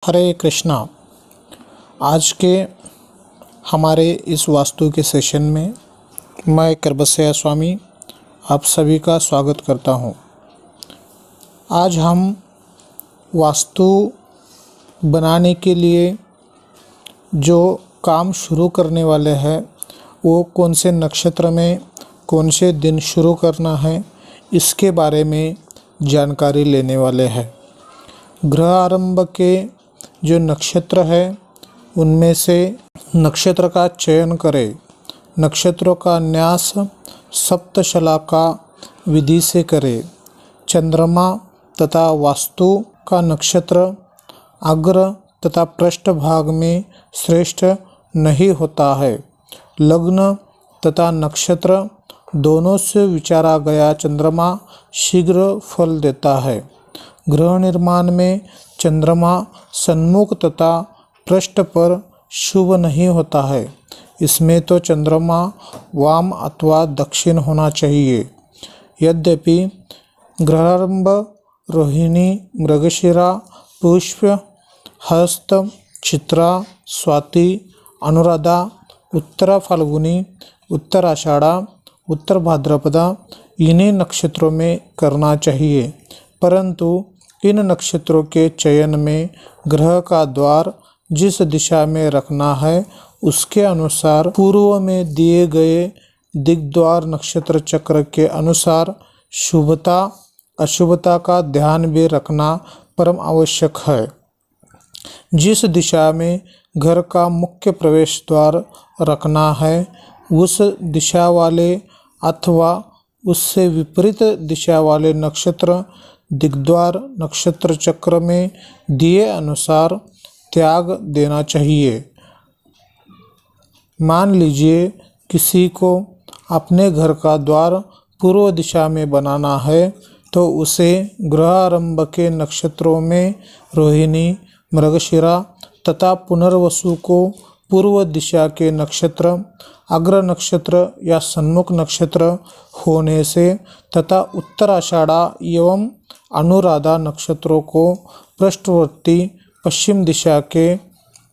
हरे कृष्णा। आज के हमारे इस वास्तु के सेशन में मैं करबसैया स्वामी आप सभी का स्वागत करता हूं। आज हम वास्तु बनाने के लिए जो काम शुरू करने वाले हैं वो कौन से नक्षत्र में कौन से दिन शुरू करना है इसके बारे में जानकारी लेने वाले हैं। ग्रह आरंभ के जो नक्षत्र है उनमें से नक्षत्र का चयन करें। नक्षत्रों का न्यास सप्तशलाका विधि से करें। चंद्रमा तथा वास्तु का नक्षत्र अग्र तथा पृष्ठ भाग में श्रेष्ठ नहीं होता है। लग्न तथा नक्षत्र दोनों से विचारा गया चंद्रमा शीघ्र फल देता है। गृह निर्माण में चंद्रमा सन्मुख तथा पृष्ठ पर शुभ नहीं होता है। इसमें तो चंद्रमा वाम अथवा दक्षिण होना चाहिए। यद्यपि ग्रहारंभ रोहिणी, मृगशिरा, पुष्य, हस्त, चित्रा, स्वाति, अनुराधा, उत्तरा फाल्गुनी, उत्तर आषाढ़ा, उत्तर भाद्रपदा इन्हीं नक्षत्रों में करना चाहिए। परंतु इन नक्षत्रों के चयन में ग्रह का द्वार जिस दिशा में रखना है उसके अनुसार पूर्व में दिए गए दिग्द्वार नक्षत्र चक्र के अनुसार शुभता अशुभता का ध्यान भी रखना परम आवश्यक है। जिस दिशा में घर का मुख्य प्रवेश द्वार रखना है उस दिशा वाले अथवा उससे विपरीत दिशा वाले नक्षत्र दिग्द्वार नक्षत्र चक्र में दिए अनुसार त्याग देना चाहिए। मान लीजिए किसी को अपने घर का द्वार पूर्व दिशा में बनाना है तो उसे ग्रह आरंभ के नक्षत्रों में रोहिणी, मृगशिरा तथा पुनर्वसु को पूर्व दिशा के नक्षत्र अग्र नक्षत्र या सन्मुख नक्षत्र होने से तथा उत्तर आषाढ़ा एवं अनुराधा नक्षत्रों को पृष्ठवर्ती पश्चिम दिशा के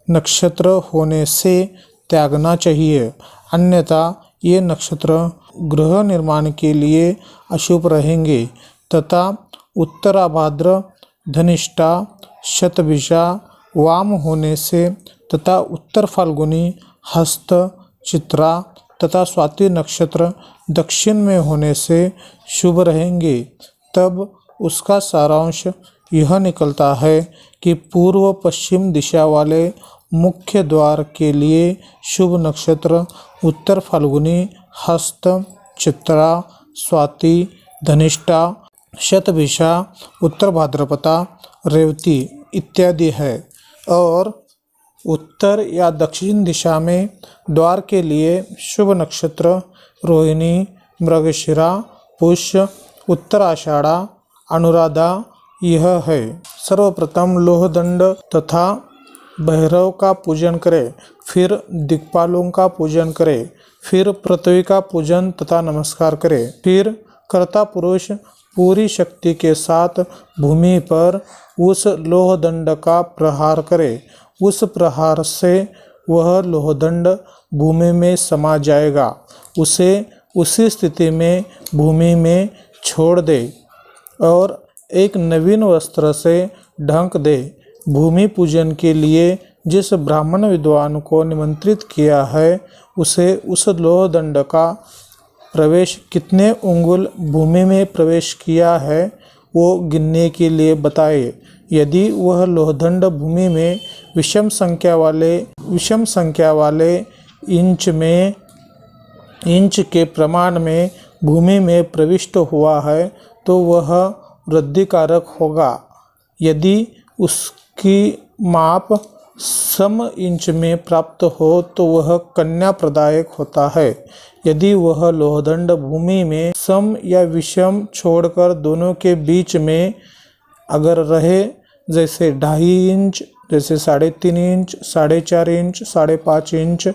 नक्षत्र होने से त्यागना चाहिए। अन्यथा ये नक्षत्र गृह निर्माण के लिए अशुभ रहेंगे तथा उत्तराभाद्र, धनिष्ठा, शतभिषा वाम होने से तथा उत्तर फाल्गुनी, हस्त, चित्रा तथा स्वाति नक्षत्र दक्षिण में होने से शुभ रहेंगे। तब उसका सारांश यह निकलता है कि पूर्व पश्चिम दिशा वाले मुख्य द्वार के लिए शुभ नक्षत्र उत्तर फाल्गुनी, हस्त, चित्रा, स्वाति, धनिष्ठा, शतभिषा, उत्तर भाद्रपदा, रेवती इत्यादि है और उत्तर या दक्षिण दिशा में द्वार के लिए शुभ नक्षत्र रोहिणी, मृगशिरा, पुष्य, उत्तर आषाढ़ा, अनुराधा यह है। सर्वप्रथम लोहदंड तथा भैरव का पूजन करें, फिर दिक्पालों का पूजन करें, फिर पृथ्वी का पूजन तथा नमस्कार करें, फिर कर्ता पुरुष पूरी शक्ति के साथ भूमि पर उस लोहदंड का प्रहार करे। उस प्रहार से वह लोहदंड भूमि में समा जाएगा। उसे उसी स्थिति में भूमि में छोड़ दे और एक नवीन वस्त्र से ढक दे। भूमि पूजन के लिए जिस ब्राह्मण विद्वान को निमंत्रित किया है उसे उस लोहदंड का प्रवेश कितने अंगुल भूमि में प्रवेश किया है वो गिनने के लिए बताए। यदि वह लोहदंड भूमि में विषम संख्या वाले इंच के प्रमाण में भूमि में प्रविष्ट हुआ है तो वह वृद्धिकारक होगा। यदि उसकी माप सम इंच में प्राप्त हो तो वह कन्या प्रदायक होता है। यदि वह लोहदंड भूमि में सम या विषम छोड़कर दोनों के बीच में अगर रहे, जैसे 2.5 इंच, जैसे 3.5 इंच, 4.5 इंच, 5.5 इंच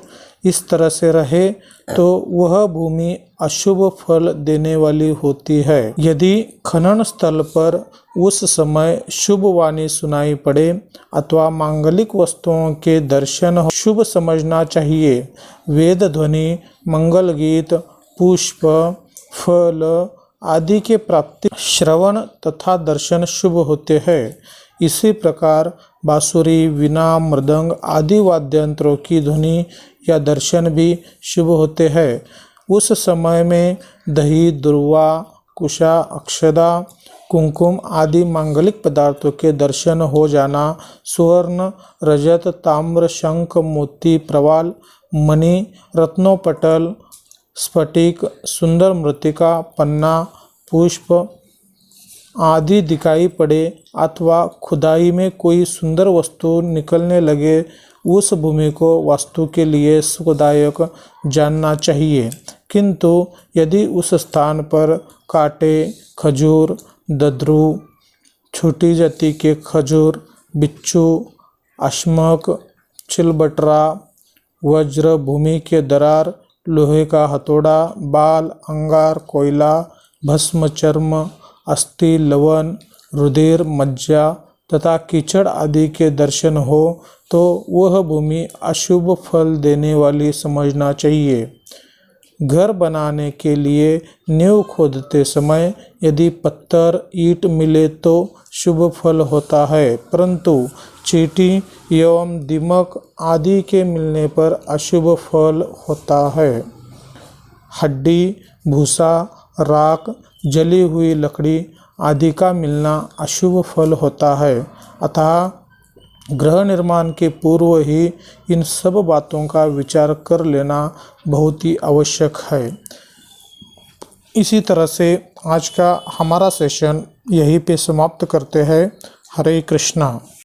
इस तरह से रहे तो वह भूमि अशुभ फल देने वाली होती है। यदि खनन स्थल पर उस समय शुभ वाणी सुनाई पड़े अथवा मांगलिक वस्तुओं के दर्शन हो, शुभ समझना चाहिए। वेद ध्वनि, मंगल गीत, पुष्प, फल आदि के प्राप्ति, श्रवण तथा दर्शन शुभ होते हैं। इसी प्रकार बांसुरी, वीणा, मृदंग आदि वाद्ययंत्रों की ध्वनि या दर्शन भी शुभ होते हैं। उस समय में दही, दुर्वा, कुशा, अक्षदा, कुमकुम आदि मांगलिक पदार्थों के दर्शन हो जाना, स्वर्ण, रजत, ताम्र, शंख, मोती, प्रवाल, मणि, रत्नोपटल, स्फटिक, सुंदर मृत्तिका, पन्ना, पुष्प आदि दिखाई पड़े अथवा खुदाई में कोई सुंदर वस्तु निकलने लगे, उस भूमि को वास्तु के लिए सुखदायक जानना चाहिए। किंतु यदि उस स्थान पर कांटे, खजूर, दद्रु, छोटी जाति के खजूर, बिच्छू, अश्मक, चिलबटरा, वज्र, भूमि के दरार, लोहे का हथौड़ा, बाल, अंगार, कोयला, भस्म, चर्म, अस्थि, लवण, रुधिर, मज्जा तथा कीचड़ आदि के दर्शन हो तो वह भूमि अशुभ फल देने वाली समझना चाहिए। घर बनाने के लिए नींव खोदते समय यदि पत्थर, ईंट मिले तो शुभ फल होता है, परंतु चींटी एवं दीमक आदि के मिलने पर अशुभ फल होता है। हड्डी, भूसा, राख, जली हुई लकड़ी आदि का मिलना अशुभ फल होता है। अतः गृह निर्माण के पूर्व ही इन सब बातों का विचार कर लेना बहुत ही आवश्यक है। इसी तरह से आज का हमारा सेशन यहीं पे समाप्त करते हैं। हरे कृष्णा।